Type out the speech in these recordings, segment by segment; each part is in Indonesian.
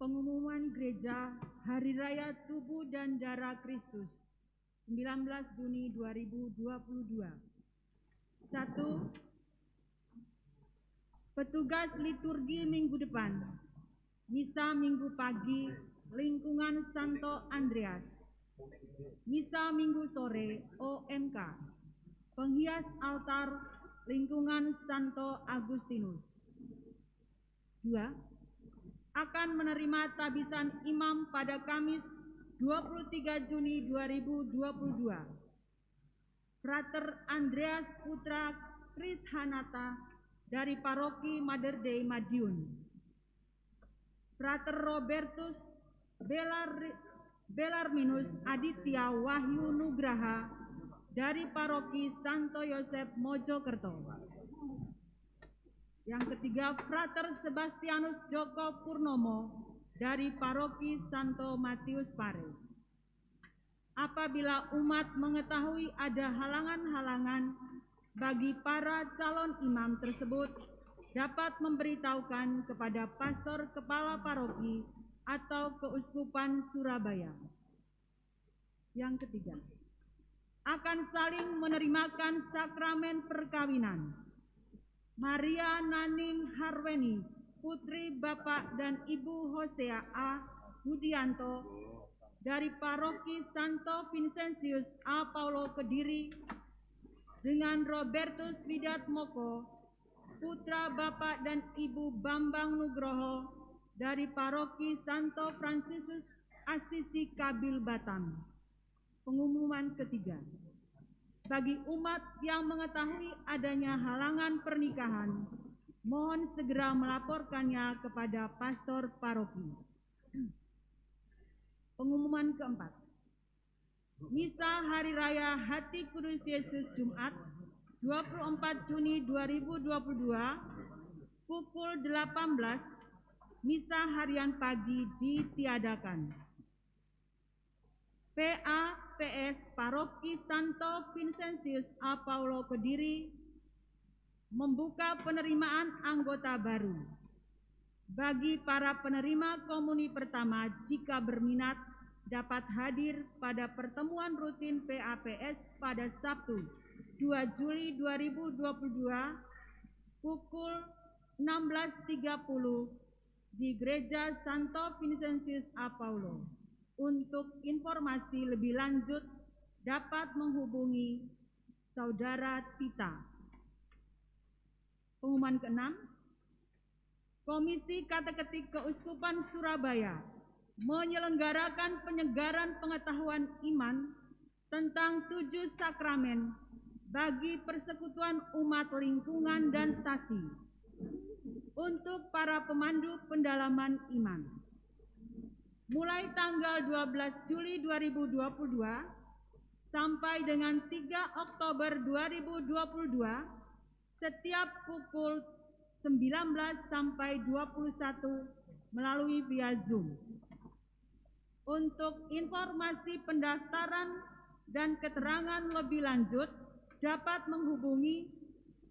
Pengumuman Gereja Hari Raya Tubuh dan Darah Kristus 19 Juni 2022. 1. Petugas liturgi minggu depan. Misa minggu pagi lingkungan Santo Andreas. Misa minggu sore OMK. Penghias altar lingkungan Santo Agustinus. 2. Akan menerima tabisan imam pada Kamis 23 Juni 2022. Frater Andreas Putra Krishanata dari Paroki Mother Dei Madiun. Frater Robertus Belarminus Aditya Wahyu Nugraha dari Paroki Santo Yosef Mojokerto. Yang ketiga, Frater Sebastianus Joko Purnomo dari Paroki Santo Matius Pare. Apabila umat mengetahui ada halangan-halangan bagi para calon imam tersebut, dapat memberitahukan kepada pastor kepala paroki atau keuskupan Surabaya. Yang ketiga, akan saling menerimakan sakramen perkawinan. Maria Naning Harweni, putri Bapak dan Ibu Hosea A. Budianto dari Paroki Santo Vincentius A. Paulo Kediri, dengan Robertus Widatmoko, putra Bapak dan Ibu Bambang Nugroho dari Paroki Santo Fransiskus Asisi Kabil Batam. Pengumuman ketiga. Bagi umat yang mengetahui adanya halangan pernikahan, mohon segera melaporkannya kepada pastor paroki. Pengumuman keempat. Misa Hari Raya Hati Kudus Yesus Jumat 24 Juni 2022 pukul 18, misa harian pagi ditiadakan. PAPS Paroki Santo Vincentius A. Paulo Kediri membuka penerimaan anggota baru. Bagi para penerima komuni pertama, jika berminat dapat hadir pada pertemuan rutin PAPS pada Sabtu 2 Juli 2022 pukul 16.30 di Gereja Santo Vincentius A. Paulo. Untuk informasi lebih lanjut dapat menghubungi Saudara Tita. Pengumuman keenam. Komisi Kateketik Keuskupan Surabaya menyelenggarakan penyegaran pengetahuan iman tentang 7 sakramen bagi persekutuan umat lingkungan dan stasi untuk para pemandu pendalaman iman. Mulai tanggal 12 Juli 2022 sampai dengan 3 Oktober 2022 setiap pukul 19 sampai 21 melalui via Zoom. Untuk informasi pendaftaran dan keterangan lebih lanjut dapat menghubungi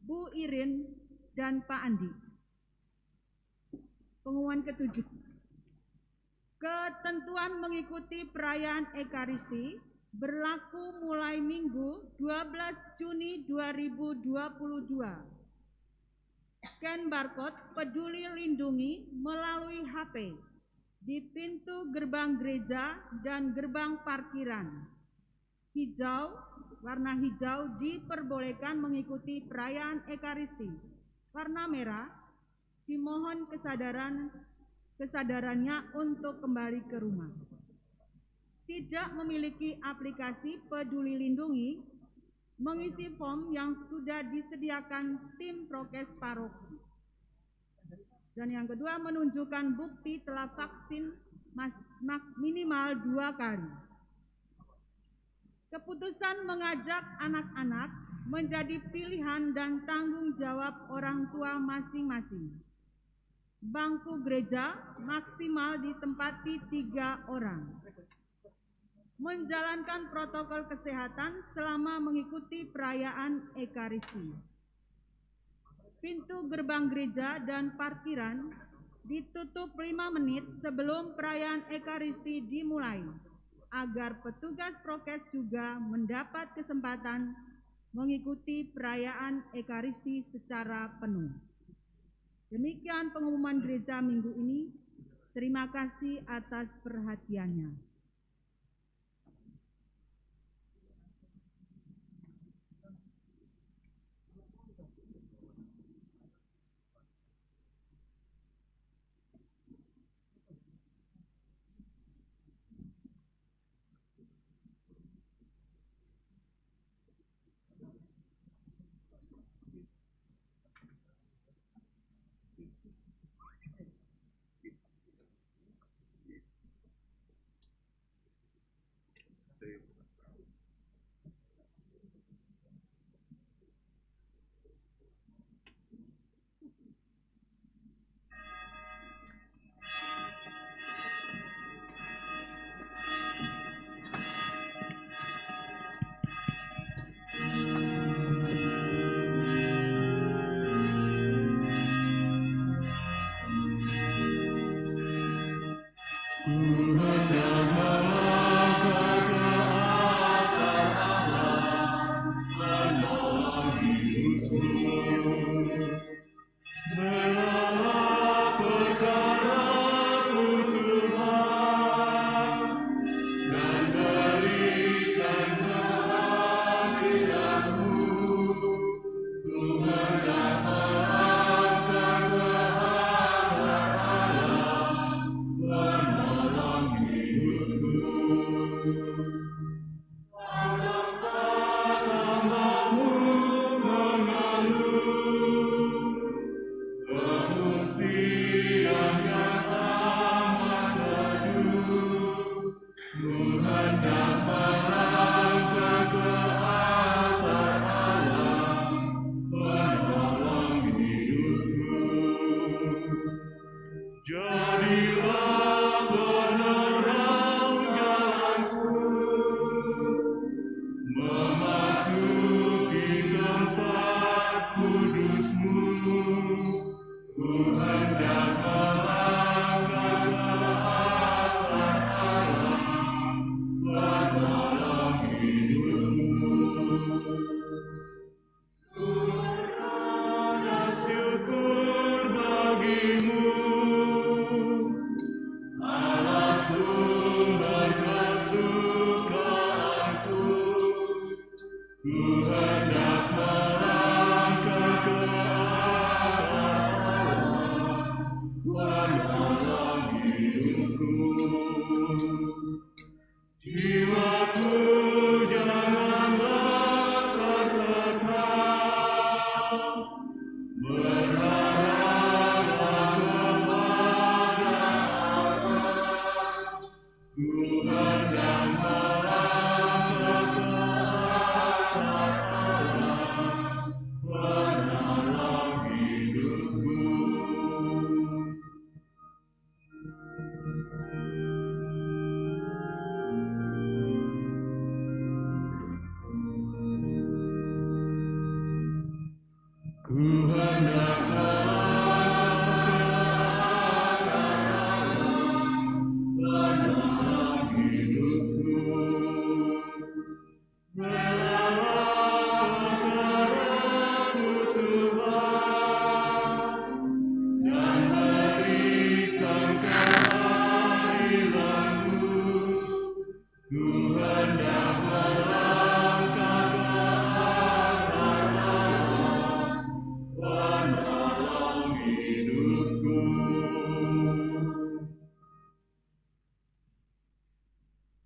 Bu Irin dan Pak Andi. Pengumuman ketujuh. Ketentuan mengikuti perayaan Ekaristi berlaku mulai Minggu 12 Juni 2022. Scan barcode Peduli Lindungi melalui HP di pintu gerbang gereja dan gerbang parkiran. Hijau, warna hijau diperbolehkan mengikuti perayaan Ekaristi. Warna merah dimohon kesadarannya untuk kembali ke rumah. Tidak memiliki aplikasi Peduli Lindungi, mengisi form yang sudah disediakan tim prokes paroki. Dan yang kedua, menunjukkan bukti telah vaksin minimal 2 kali. Keputusan mengajak anak-anak menjadi pilihan dan tanggung jawab orang tua masing-masing. Bangku gereja maksimal ditempati 3 orang. Menjalankan protokol kesehatan selama mengikuti perayaan Ekaristi. Pintu gerbang gereja dan parkiran ditutup 5 menit sebelum perayaan Ekaristi dimulai, agar petugas prokes juga mendapat kesempatan mengikuti perayaan Ekaristi secara penuh. Demikian pengumuman gereja minggu ini. Terima kasih atas perhatiannya.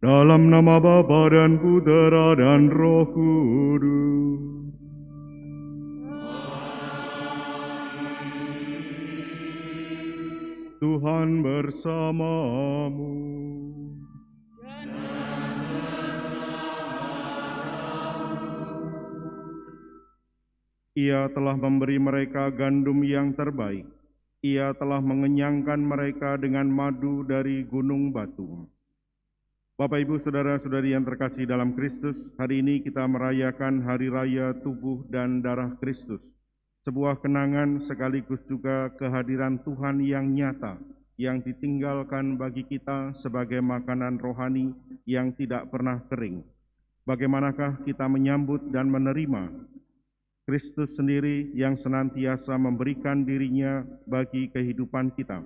Dalam nama Bapa dan Putera dan Roh Kudus. Tuhan bersamamu. Ia telah memberi mereka gandum yang terbaik. Ia telah mengenyangkan mereka dengan madu dari gunung batu. Bapak, Ibu, Saudara-saudari yang terkasih dalam Kristus, hari ini kita merayakan Hari Raya Tubuh dan Darah Kristus. sebuah kenangan sekaligus juga kehadiran Tuhan yang nyata, yang ditinggalkan bagi kita sebagai makanan rohani yang tidak pernah kering. Bagaimanakah kita menyambut dan menerima Kristus sendiri yang senantiasa memberikan dirinya bagi kehidupan kita?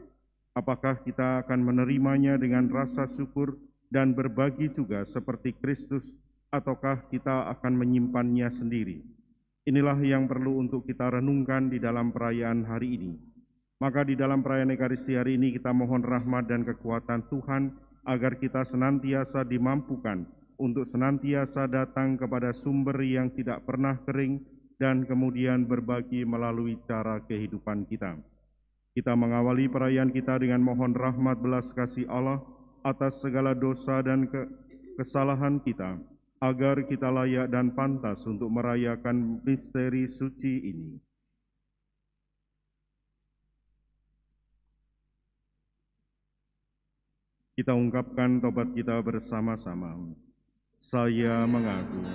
Apakah kita akan menerimanya dengan rasa syukur dan berbagi juga seperti Kristus, ataukah kita akan menyimpannya sendiri? Inilah yang perlu untuk kita renungkan di dalam perayaan hari ini. Maka di dalam perayaan Ekaristi hari ini kita mohon rahmat dan kekuatan Tuhan agar kita senantiasa dimampukan untuk senantiasa datang kepada sumber yang tidak pernah kering dan kemudian berbagi melalui cara kehidupan kita. Kita mengawali perayaan kita dengan mohon rahmat belas kasih Allah atas segala dosa dan kesalahan kita, agar kita layak dan pantas untuk merayakan misteri suci ini. Kita ungkapkan tobat kita bersama-sama. Saya mengaku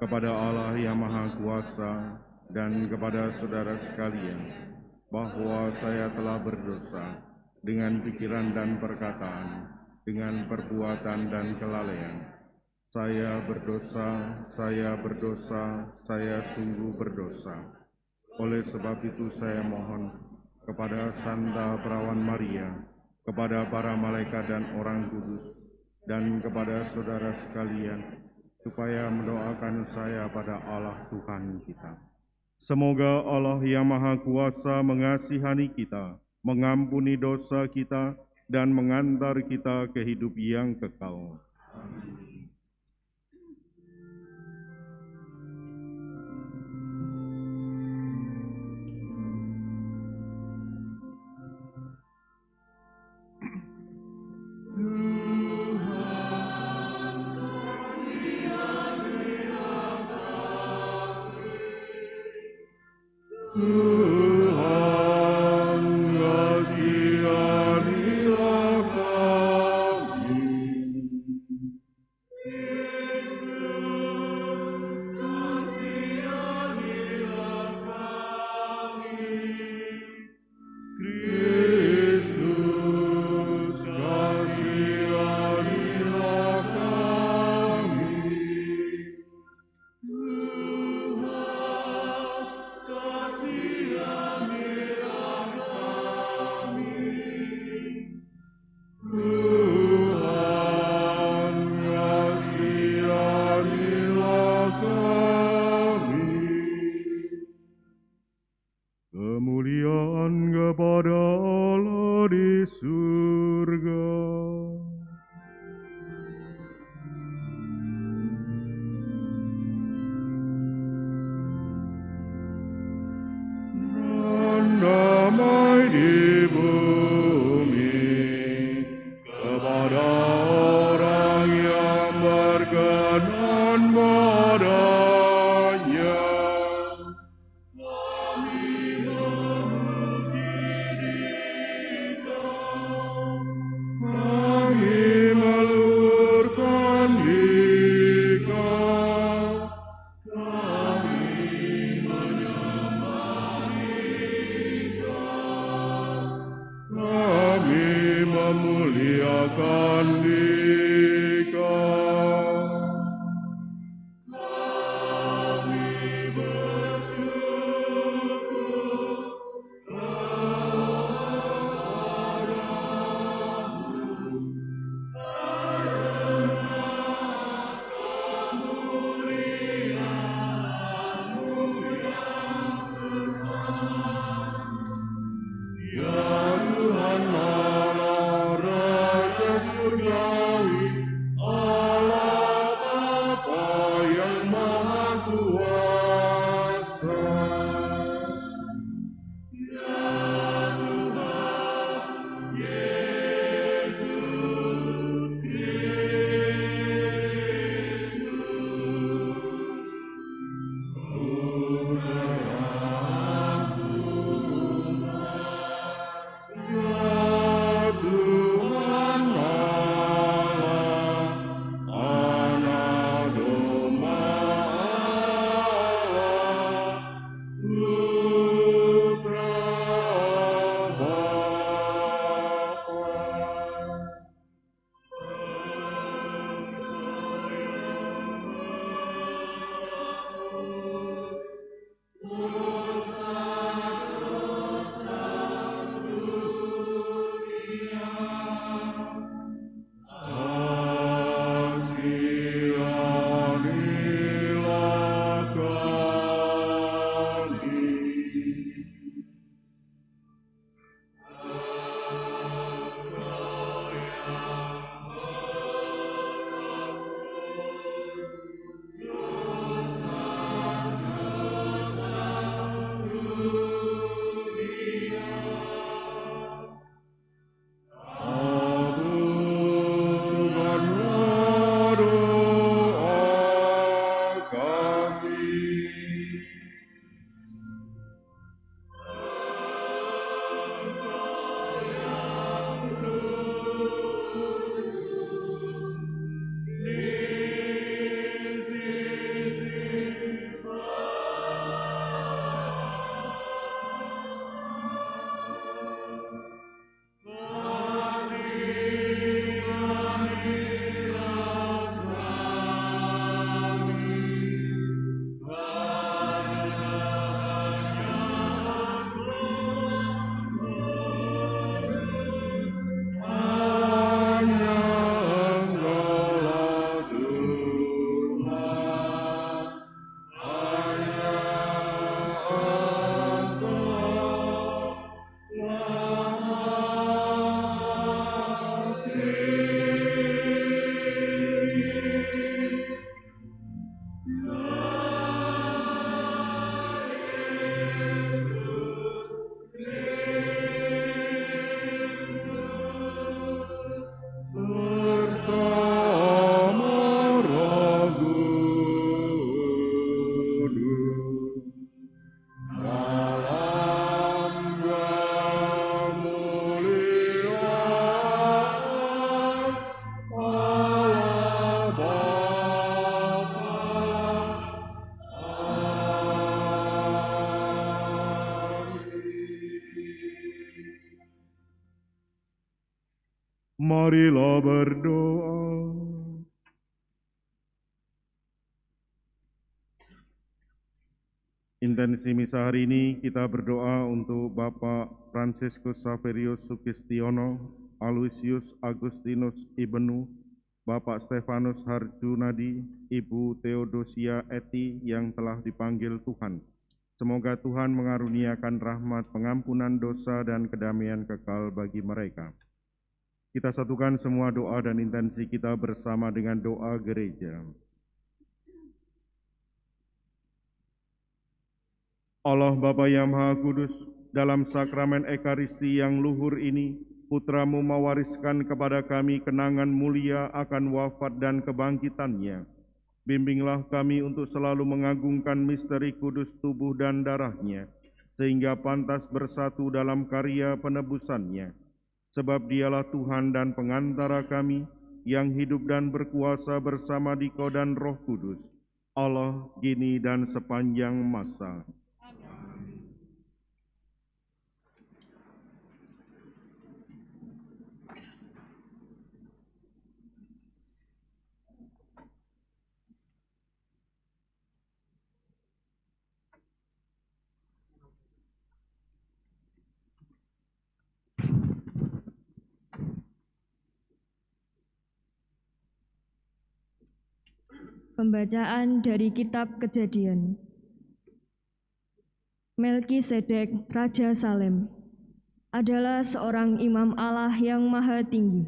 kepada Allah yang Maha Kuasa dan kepada saudara sekalian bahwa saya telah berdosa dengan pikiran dan perkataan, dengan perbuatan dan kelalaian. Saya berdosa, saya sungguh berdosa. Oleh sebab itu saya mohon kepada Santa Perawan Maria, kepada para malaikat dan orang kudus, dan kepada saudara sekalian, supaya mendoakan saya pada Allah Tuhan kita. Semoga Allah yang Maha Kuasa mengasihani kita, mengampuni dosa kita, dan mengantar kita ke hidup yang kekal. Amin. Kemuliaan kepada Allah di surga. Dan damai di bumi kepada orang yang berkenan padanya. Kami memuji Dikau. Marilah berdoa. Intensi misa hari ini kita berdoa untuk Bapak Fransiskus Saverius Sukistiono, Aloysius Agustinus Ibnu, Bapak Stefanus Harjunadi, Ibu Theodosia Eti yang telah dipanggil Tuhan. Semoga Tuhan mengaruniakan rahmat pengampunan dosa dan kedamaian kekal bagi mereka. Kita satukan semua doa dan intensi kita bersama dengan doa gereja. Allah Bapa yang Maha Kudus, dalam sakramen Ekaristi yang luhur ini, Putra-Mu mewariskan kepada kami kenangan mulia akan wafat dan kebangkitannya. Bimbinglah kami untuk selalu mengagungkan misteri kudus tubuh dan darahnya, sehingga pantas bersatu dalam karya penebusannya. Sebab Dialah Tuhan dan pengantara kami, yang hidup dan berkuasa bersama Dikau dan Roh Kudus, Allah kini dan sepanjang masa. Pembacaan dari Kitab Kejadian. Melkisedek, Raja Salem, adalah seorang imam Allah yang maha tinggi.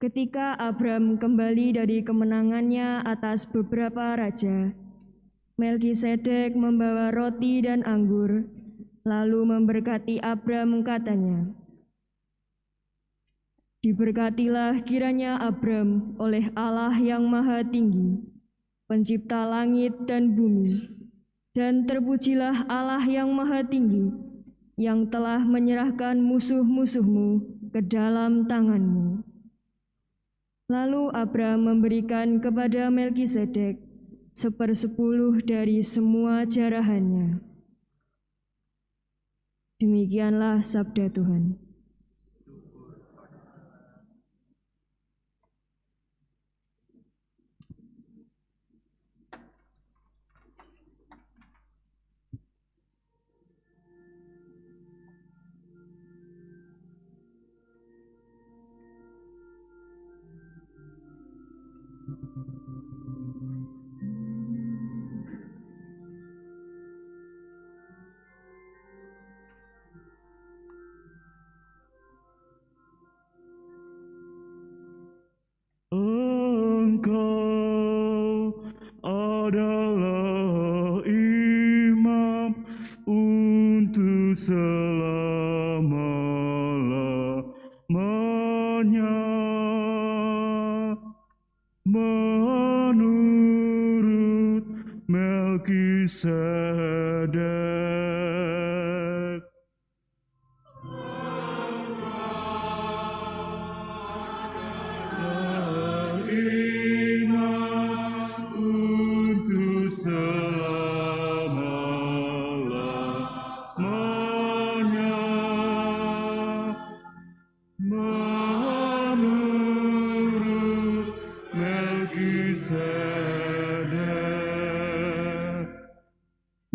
Ketika Abram kembali dari kemenangannya atas beberapa raja, Melkisedek membawa roti dan anggur, lalu memberkati Abram, katanya, "Diberkatilah kiranya Abram oleh Allah yang maha tinggi, pencipta langit dan bumi, dan terpujilah Allah yang maha tinggi, yang telah menyerahkan musuh-musuhmu ke dalam tanganmu." Lalu Abram memberikan kepada Melkisedek 1/10 dari semua jarahannya. Demikianlah sabda Tuhan. Engkau adalah imam untuk selama-lamanya, menurut Melkisedek.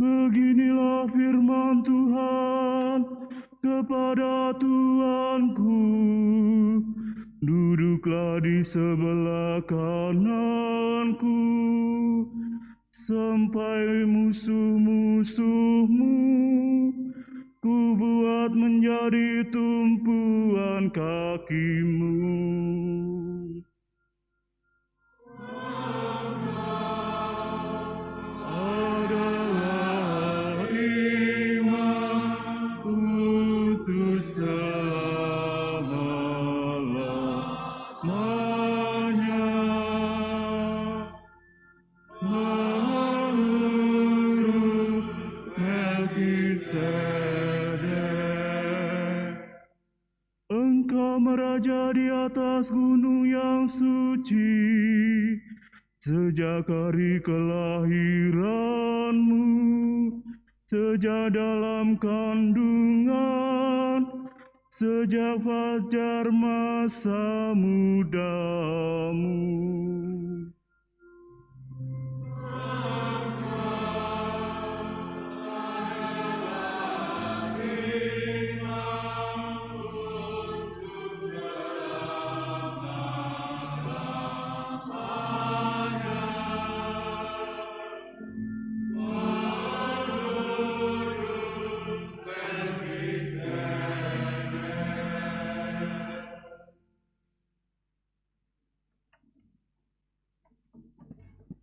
Beginilah firman Tuhan kepada Tuanku, duduklah di sebelah kananku, sampai musuh-musuhmu ku buat menjadi tumpuan kakimu. Engkau meraja di atas gunung yang suci, sejak hari kelahiranmu, sejak dalam kandungan sejak fajar masa mudamu.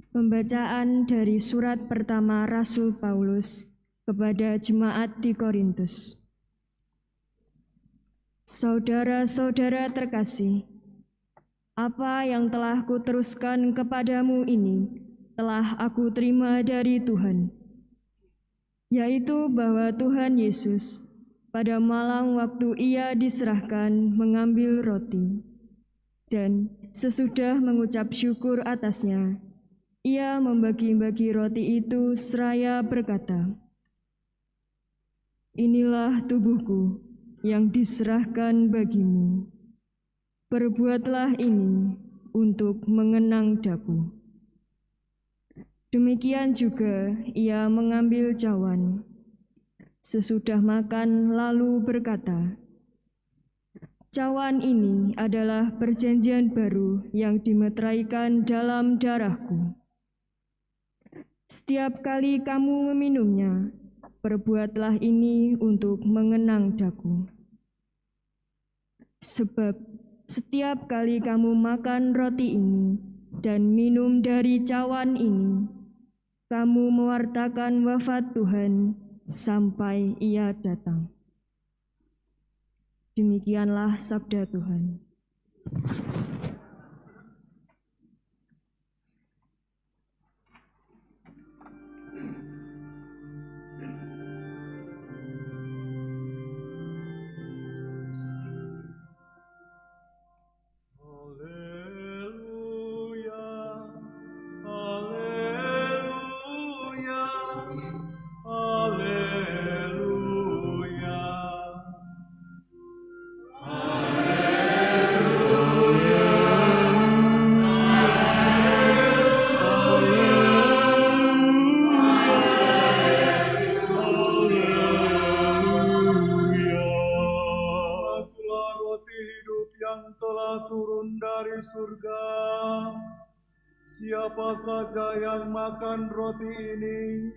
Pembacaan dari surat pertama Rasul Paulus kepada jemaat di Korintus. Saudara-saudara terkasih, apa yang telah kuteruskan kepadamu ini telah aku terima dari Tuhan, yaitu bahwa Tuhan Yesus pada malam waktu Ia diserahkan mengambil roti, dan sesudah mengucap syukur atasnya, Ia membagi-bagi roti itu seraya berkata, "Inilah tubuhku yang diserahkan bagimu. Perbuatlah ini untuk mengenang daku." Demikian juga Ia mengambil cawan. Sesudah makan lalu berkata, "Cawan ini adalah perjanjian baru yang dimeteraikan dalam darahku. Setiap kali kamu meminumnya, perbuatlah ini untuk mengenang daku. Sebab setiap kali kamu makan roti ini dan minum dari cawan ini, kamu mewartakan wafat Tuhan sampai Ia datang." Demikianlah sabda Tuhan. Surga, siapa saja yang makan roti ini,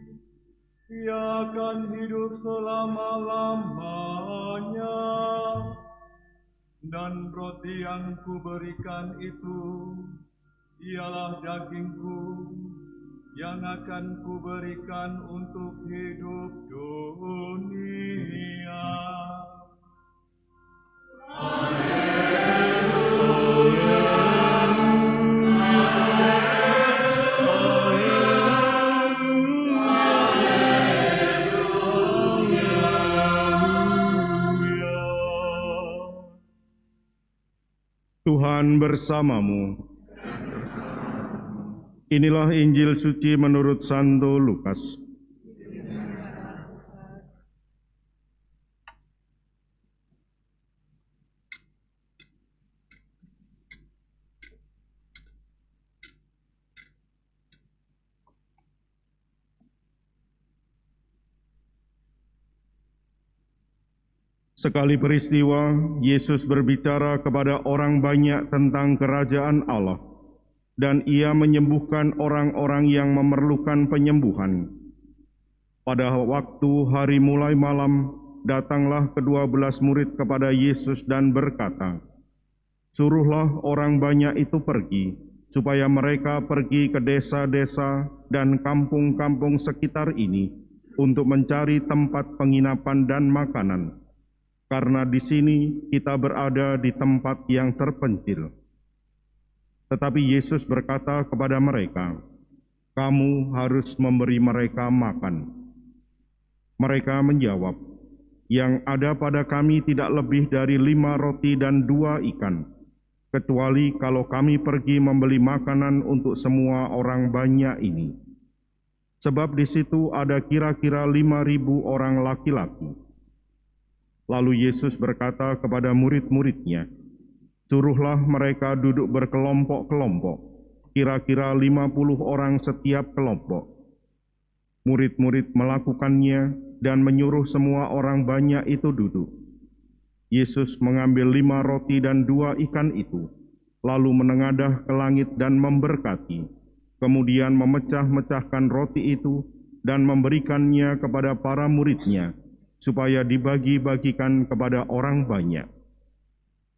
ia akan hidup selama-lamanya. Dan roti yang kuberikan itu ialah dagingku yang akan kuberikan untuk hidup dunia. Tuhan bersamamu. Inilah Injil suci menurut Santo Lukas. Sekali peristiwa, Yesus berbicara kepada orang banyak tentang kerajaan Allah, dan Ia menyembuhkan orang-orang yang memerlukan penyembuhan. Pada waktu hari mulai malam, datanglah ke-12 murid kepada Yesus dan berkata, "Suruhlah orang banyak itu pergi, supaya mereka pergi ke desa-desa dan kampung-kampung sekitar ini untuk mencari tempat penginapan dan makanan. Karena di sini kita berada di tempat yang terpencil." Tetapi Yesus berkata kepada mereka, "Kamu harus memberi mereka makan." Mereka menjawab, "Yang ada pada kami tidak lebih dari 5 roti dan 2 ikan, kecuali kalau kami pergi membeli makanan untuk semua orang banyak ini. Sebab di situ ada kira-kira 5.000 orang laki-laki." Lalu Yesus berkata kepada murid-muridnya, "Suruhlah mereka duduk berkelompok-kelompok, kira-kira 50 orang setiap kelompok." Murid-murid melakukannya dan menyuruh semua orang banyak itu duduk. Yesus mengambil 5 roti dan 2 ikan itu, lalu menengadah ke langit dan memberkati, kemudian memecah-mecahkan roti itu dan memberikannya kepada para muridnya, supaya dibagi-bagikan kepada orang banyak.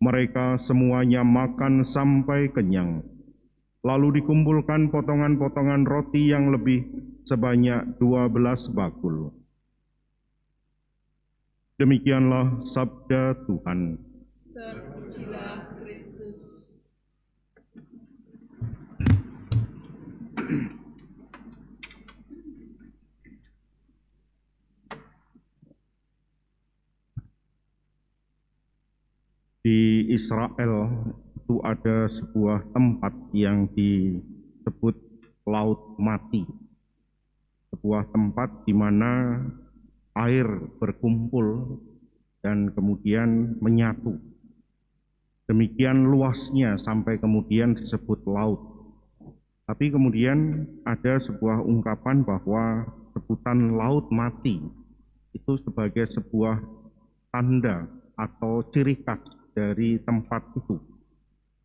Mereka semuanya makan sampai kenyang. Lalu dikumpulkan potongan-potongan roti yang lebih sebanyak 12 bakul. Demikianlah sabda Tuhan. Terpujilah Kristus. Di Israel itu ada sebuah tempat yang disebut Laut Mati. Sebuah tempat di mana air berkumpul dan kemudian menyatu. Demikian luasnya sampai kemudian disebut laut. Tapi kemudian ada sebuah ungkapan bahwa sebutan Laut Mati itu sebagai sebuah tanda atau ciri khas dari tempat itu.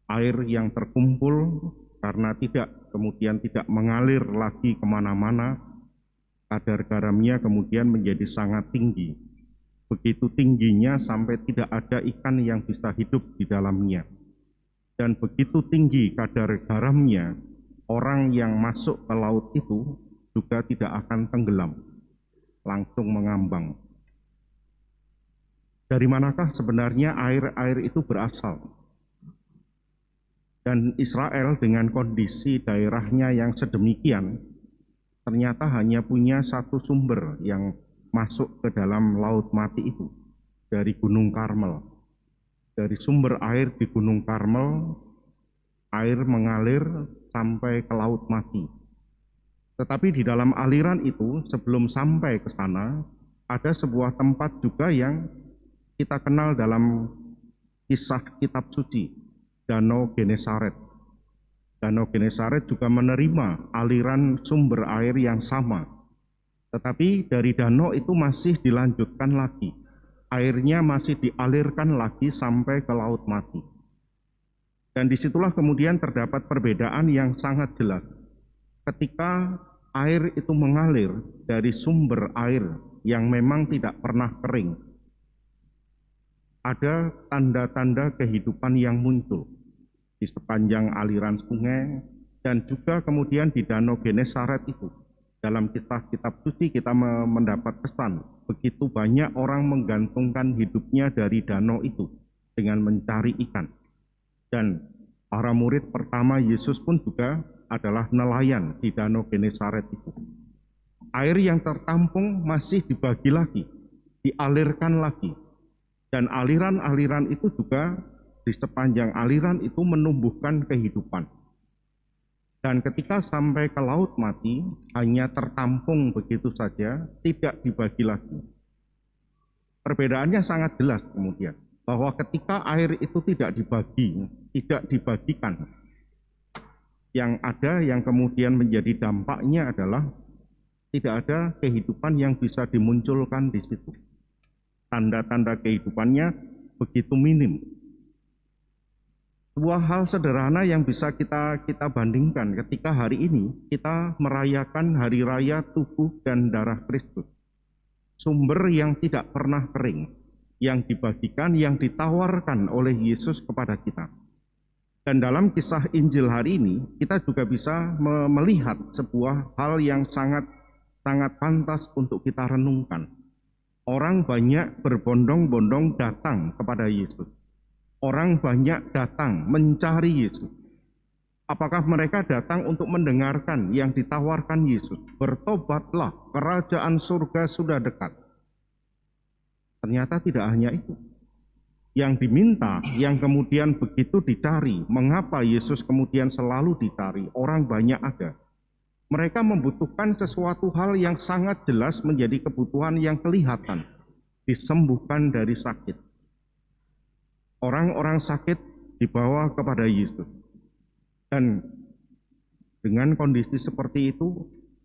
Air yang terkumpul karena tidak mengalir lagi kemana-mana, kadar garamnya kemudian menjadi sangat tinggi. Begitu tingginya sampai tidak ada ikan yang bisa hidup di dalamnya. Dan begitu tinggi kadar garamnya, orang yang masuk ke laut itu juga tidak akan tenggelam, langsung mengambang. Dari manakah sebenarnya air itu berasal? Dan Israel dengan kondisi daerahnya yang sedemikian, ternyata hanya punya satu sumber yang masuk ke dalam Laut Mati itu, dari Gunung Karmel. Dari sumber air di Gunung Karmel, air mengalir sampai ke Laut Mati. Tetapi di dalam aliran itu, sebelum sampai ke sana, ada sebuah tempat juga yang kita kenal dalam kisah kitab suci, Danau Genesaret. Danau Genesaret juga menerima aliran sumber air yang sama. Tetapi dari danau itu masih dilanjutkan lagi. Airnya masih dialirkan lagi sampai ke Laut Mati. Dan disitulah kemudian terdapat perbedaan yang sangat jelas. Ketika air itu mengalir dari sumber air yang memang tidak pernah kering, ada tanda-tanda kehidupan yang muncul di sepanjang aliran sungai dan juga kemudian di Danau Genesaret itu. Dalam kisah kitab suci kita mendapat pesan, begitu banyak orang menggantungkan hidupnya dari danau itu dengan mencari ikan. Dan para murid pertama Yesus pun juga adalah nelayan di Danau Genesaret itu. Air yang tertampung masih dibagi lagi, dialirkan lagi. Dan aliran-aliran itu juga di sepanjang aliran itu menumbuhkan kehidupan. Dan ketika sampai ke Laut Mati, hanya tertampung begitu saja, tidak dibagi lagi. Perbedaannya sangat jelas kemudian, bahwa ketika air itu tidak dibagi, tidak dibagikan, yang ada yang kemudian menjadi dampaknya adalah tidak ada kehidupan yang bisa dimunculkan di situ. Tanda-tanda kehidupannya begitu minim. Sebuah hal sederhana yang bisa kita bandingkan ketika hari ini kita merayakan hari raya tubuh dan darah Kristus. Sumber yang tidak pernah kering, yang dibagikan, yang ditawarkan oleh Yesus kepada kita. Dan dalam kisah Injil hari ini, kita juga bisa melihat sebuah hal yang sangat pantas untuk kita renungkan. Orang banyak berbondong-bondong datang kepada Yesus. Orang banyak datang mencari Yesus. Apakah mereka datang untuk mendengarkan yang ditawarkan Yesus? Bertobatlah, kerajaan surga sudah dekat. Ternyata tidak hanya itu. Yang diminta, yang kemudian begitu dicari, mengapa Yesus kemudian selalu dicari? Orang banyak ada. Mereka membutuhkan sesuatu hal yang sangat jelas menjadi kebutuhan yang kelihatan. disembuhkan dari sakit. Orang-orang sakit dibawa kepada Yesus. Dan dengan kondisi seperti itu,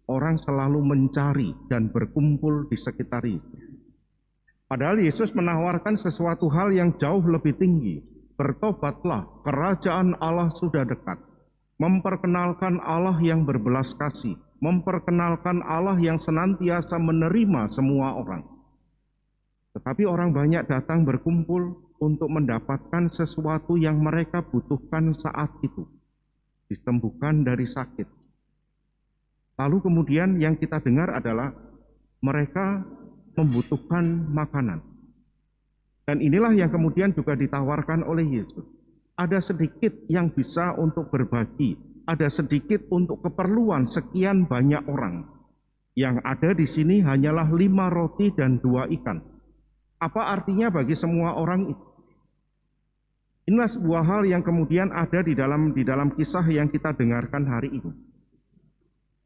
orang selalu mencari dan berkumpul di sekitar Yesus. Padahal Yesus menawarkan sesuatu hal yang jauh lebih tinggi. Bertobatlah, kerajaan Allah sudah dekat. Memperkenalkan Allah yang berbelas kasih. Memperkenalkan Allah yang senantiasa menerima semua orang. Tetapi orang banyak datang berkumpul untuk mendapatkan sesuatu yang mereka butuhkan saat itu. Disembuhkan dari sakit. Lalu kemudian yang kita dengar adalah mereka membutuhkan makanan. Dan inilah yang kemudian juga ditawarkan oleh Yesus. Ada sedikit yang bisa untuk berbagi, ada sedikit untuk keperluan sekian banyak orang. Yang ada di sini hanyalah 5 roti dan 2 ikan. Apa artinya bagi semua orang itu? Inilah sebuah hal yang kemudian ada di dalam kisah yang kita dengarkan hari ini.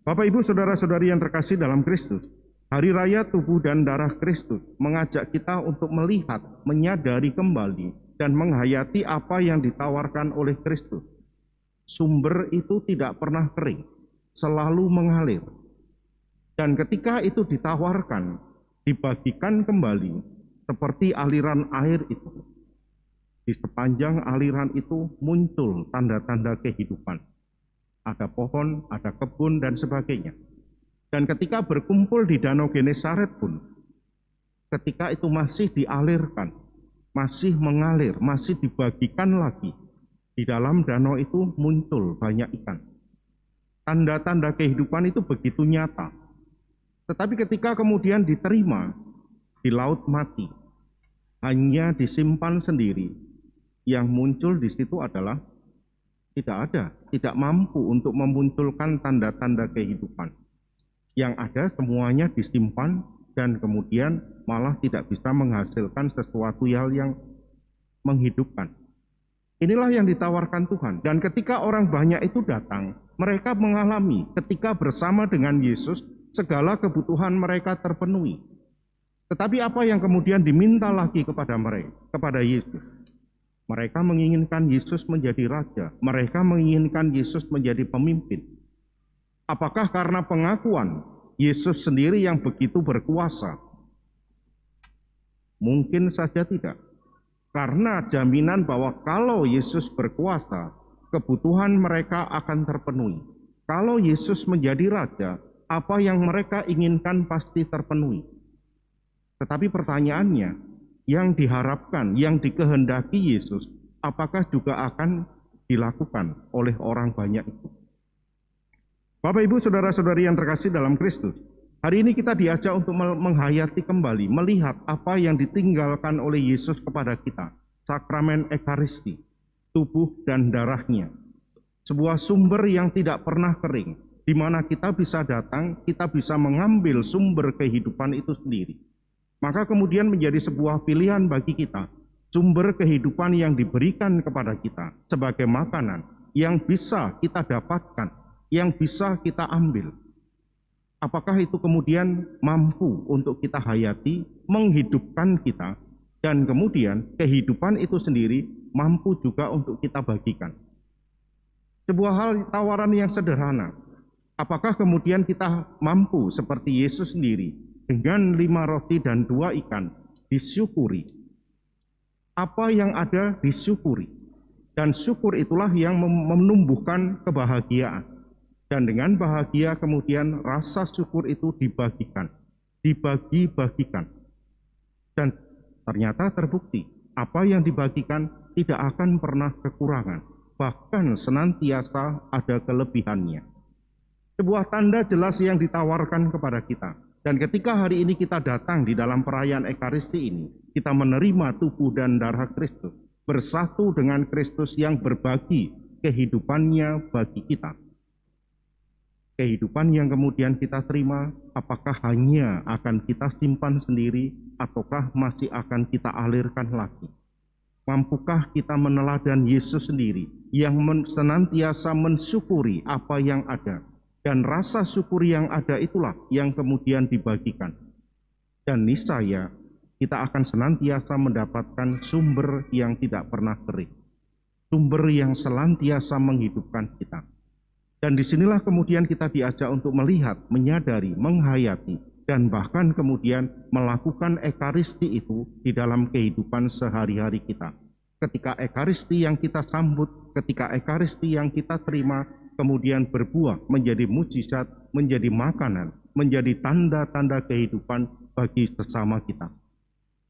Bapak, Ibu, saudara-saudari yang terkasih dalam Kristus, Hari Raya Tubuh dan Darah Kristus mengajak kita untuk melihat, menyadari kembali, dan menghayati apa yang ditawarkan oleh Kristus. Sumber itu tidak pernah kering, selalu mengalir. Dan ketika itu ditawarkan, dibagikan kembali, seperti aliran air itu. Di sepanjang aliran itu muncul tanda-tanda kehidupan. Ada pohon, ada kebun, dan sebagainya. Dan ketika berkumpul di Danau Genesaret pun, ketika itu masih dialirkan, masih mengalir, masih dibagikan lagi, di dalam danau itu muncul banyak ikan. Tanda-tanda kehidupan itu begitu nyata. Tetapi ketika kemudian diterima di laut mati, hanya disimpan sendiri, yang muncul di situ adalah tidak mampu untuk memunculkan tanda-tanda kehidupan. Yang ada semuanya disimpan dan kemudian malah tidak bisa menghasilkan sesuatu hal yang menghidupkan. Inilah yang ditawarkan Tuhan. Dan ketika orang banyak itu datang, mereka mengalami ketika bersama dengan Yesus, segala kebutuhan mereka terpenuhi. Tetapi apa yang kemudian diminta lagi kepada mereka, kepada Yesus? Mereka menginginkan Yesus menjadi raja. Mereka menginginkan Yesus menjadi pemimpin. Apakah karena pengakuan Yesus sendiri yang begitu berkuasa? Mungkin saja tidak. Karena jaminan bahwa kalau Yesus berkuasa, kebutuhan mereka akan terpenuhi. Kalau Yesus menjadi raja, apa yang mereka inginkan pasti terpenuhi. Tetapi pertanyaannya, yang diharapkan, yang dikehendaki Yesus, apakah juga akan dilakukan oleh orang banyak itu? Bapak, Ibu, saudara-saudari yang terkasih dalam Kristus, hari ini kita diajak untuk menghayati kembali, melihat apa yang ditinggalkan oleh Yesus kepada kita, sakramen Ekaristi, tubuh dan darahnya, sebuah sumber yang tidak pernah kering, di mana kita bisa datang, kita bisa mengambil sumber kehidupan itu sendiri. Maka kemudian menjadi sebuah pilihan bagi kita, sumber kehidupan yang diberikan kepada kita sebagai makanan, yang bisa kita dapatkan, yang bisa kita ambil. Apakah itu kemudian mampu untuk kita hayati, menghidupkan kita, dan kemudian kehidupan itu sendiri mampu juga untuk kita bagikan. Sebuah hal tawaran yang sederhana. Apakah kemudian kita mampu seperti Yesus sendiri, dengan 5 roti dan 2 ikan, disyukuri. Apa yang ada disyukuri. Dan syukur itulah yang menumbuhkan kebahagiaan. Dan dengan bahagia kemudian rasa syukur itu dibagikan, dibagi-bagikan. Dan ternyata terbukti, apa yang dibagikan tidak akan pernah kekurangan, bahkan senantiasa ada kelebihannya. Sebuah tanda jelas yang ditawarkan kepada kita. Dan ketika hari ini kita datang di dalam perayaan Ekaristi ini, kita menerima tubuh dan darah Kristus, bersatu dengan Kristus yang berbagi kehidupannya bagi kita. Kehidupan yang kemudian kita terima, apakah hanya akan kita simpan sendiri, ataukah masih akan kita alirkan lagi? Mampukah kita meneladan Yesus sendiri, yang senantiasa mensyukuri apa yang ada, dan rasa syukur yang ada itulah yang kemudian dibagikan. Dan niscaya kita akan senantiasa mendapatkan sumber yang tidak pernah kering, sumber yang senantiasa menghidupkan kita. Dan disinilah kemudian kita diajak untuk melihat, menyadari, menghayati, dan bahkan kemudian melakukan ekaristi itu di dalam kehidupan sehari-hari kita. Ketika ekaristi yang kita sambut, ketika ekaristi yang kita terima, kemudian berbuah menjadi mujizat, menjadi makanan, menjadi tanda-tanda kehidupan bagi sesama kita.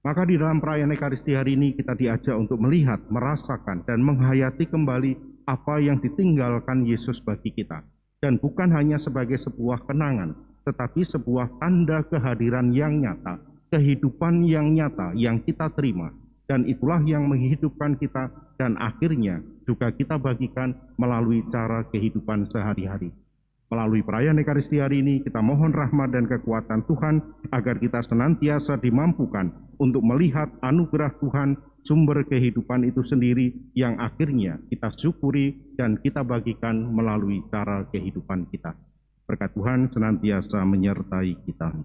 Maka di dalam perayaan ekaristi hari ini kita diajak untuk melihat, merasakan, dan menghayati kembali apa yang ditinggalkan Yesus bagi kita. Dan bukan hanya sebagai sebuah kenangan, tetapi sebuah tanda kehadiran yang nyata, kehidupan yang nyata yang kita terima. Dan itulah yang menghidupkan kita dan akhirnya juga kita bagikan melalui cara kehidupan sehari-hari. Melalui perayaan Ekaristi hari ini kita mohon rahmat dan kekuatan Tuhan agar kita senantiasa dimampukan untuk melihat anugerah Tuhan, sumber kehidupan itu sendiri yang akhirnya kita syukuri dan kita bagikan melalui cara kehidupan kita. Berkat Tuhan senantiasa menyertai kita.